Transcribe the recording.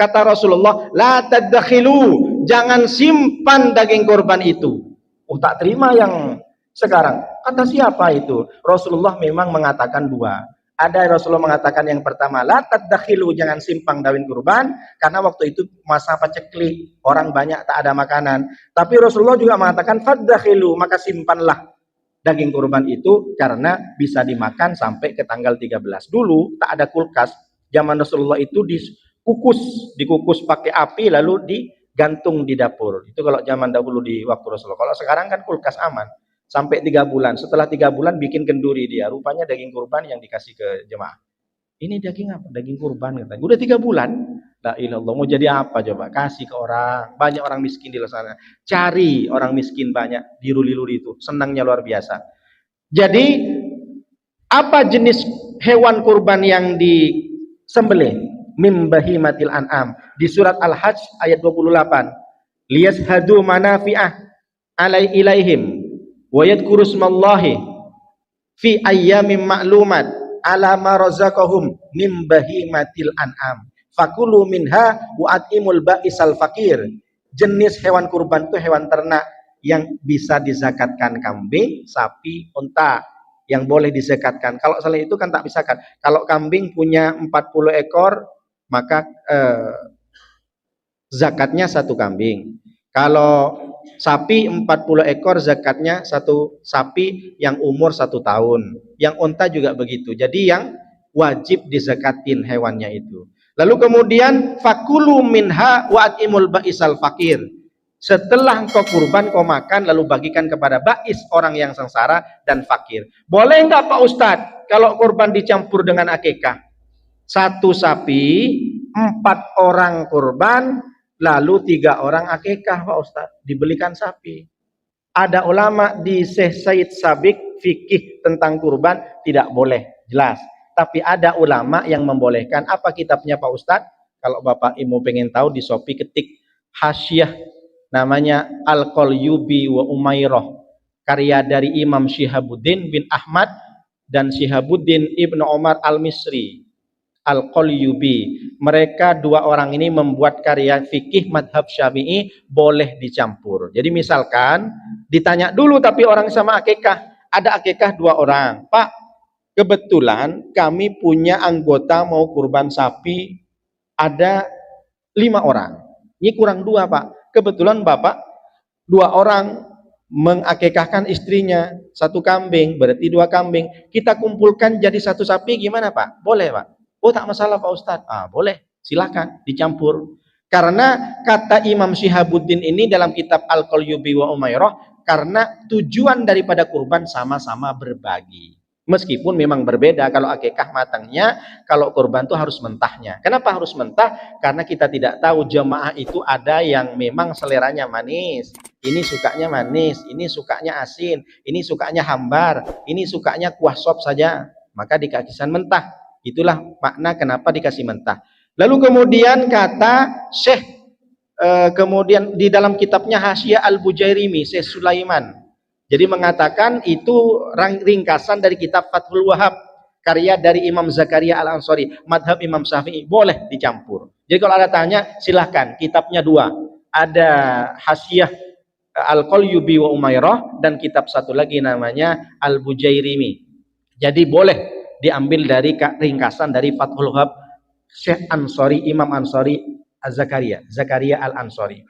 Kata Rasulullah, la tadakhilu, jangan simpan daging kurban itu. Oh, tak terima yang sekarang. Kata siapa itu? Rasulullah memang mengatakan dua. Ada Rasulullah mengatakan yang pertama, la tadakhilu, jangan simpang daging kurban, karena waktu itu masa paceklik, orang banyak tak ada makanan. Tapi Rasulullah juga mengatakan fadakhilu, maka simpanlah daging kurban itu karena bisa dimakan sampai ke tanggal 13. Dulu tak ada kulkas. Zaman Rasulullah itu dikukus pakai api lalu digantung di dapur. Itu kalau zaman dahulu di waktu Rasulullah. Kalau sekarang kan kulkas aman. Sampai 3 bulan. Setelah 3 bulan bikin kenduri dia. Rupanya daging kurban yang dikasih ke jemaah. Ini daging apa? Daging kurban katanya. Udah 3 bulan. La ilallah, mau jadi apa coba? Kasih ke orang. Banyak orang miskin di luar sana. Cari orang miskin banyak di luri-luri itu. Senangnya luar biasa. Jadi apa jenis hewan kurban yang disembelih? Mim bahimatil an'am. Di surat Al-Hajj ayat 28. Liyashhadu manafi'ah ilaihim wa yadhkuru smallahi fi ayyamin ma'lumat ala ma razaqahum mim bahimatil an'am. Fakulu minha wa atimul ba'isal fakir. Jenis hewan kurban itu hewan ternak yang bisa dizakatkan, kambing, sapi, unta yang boleh dizakatkan. Kalau selain itu kan tak bisa kan. Kalau kambing punya 40 ekor maka zakatnya 1 kambing. Kalau sapi 40 ekor zakatnya 1 sapi yang umur 1 tahun. Yang unta juga begitu. Jadi yang wajib dizakatin hewannya itu. Lalu kemudian fakulu minha wa atimul ba'isal fakir. Setelah engkau kurban, kau makan lalu bagikan kepada ba'is, orang yang sengsara dan fakir. Boleh enggak Pak Ustadz kalau kurban dicampur dengan akikah? 1 sapi, 4 orang kurban, lalu 3 orang akikah Pak Ustadz. Dibelikan sapi. Ada ulama di Syekh Said Sabik fikih tentang kurban tidak boleh, jelas. Tapi ada ulama yang membolehkan. Apa kitabnya Pak Ustadz? Kalau Bapak Ibu pengen tahu, di Shopee ketik Hasyiah, namanya Al-Qalyubi wa Umairah, karya dari Imam Syihabuddin bin Ahmad dan Syihabuddin Ibnu Umar Al-Misri. Al-Qalyubi, mereka 2 orang ini membuat karya fikih madhab Syafi'i boleh dicampur. Jadi misalkan ditanya dulu tapi orang sama akikah, ada akikah 2 orang, Pak, kebetulan kami punya anggota mau kurban sapi ada 5 orang, ini kurang 2 Pak. Kebetulan Bapak 2 orang mengakikahkan istrinya 1 kambing, berarti 2 kambing. Kita kumpulkan jadi 1 sapi, gimana Pak? Boleh Pak? Oh tak masalah Pak Ustadz. Boleh, silakan dicampur. Karena kata Imam Syihabuddin ini dalam kitab Al-Qalyubi wa Umairah, karena tujuan daripada kurban sama-sama berbagi. Meskipun memang berbeda, kalau akikah matangnya, kalau kurban itu harus mentahnya. Kenapa harus mentah? Karena kita tidak tahu, jemaah itu ada yang memang seleranya manis, ini sukanya manis, ini sukanya asin, ini sukanya hambar, ini sukanya kuah sop saja, maka dikasihkan mentah. Itulah makna kenapa dikasih mentah. Lalu kemudian kata Syekh, kemudian di dalam kitabnya Hasyiah Al-Bujairimi, Syekh Sulaiman, jadi mengatakan itu ringkasan dari kitab Fathul Wahhab, karya dari Imam Zakaria Al-Ansari, madhab Imam Syafi'i, boleh dicampur. Jadi kalau ada tanya, silahkan, kitabnya 2. Ada Hasyiah Al-Qalyubi wa Umairah dan kitab satu lagi namanya Al-Bujairimi. Jadi boleh diambil dari ringkasan dari Fathul Wahhab Syekh Ansari, Imam Ansari Az-Zakaria, Zakaria Al-Ansari.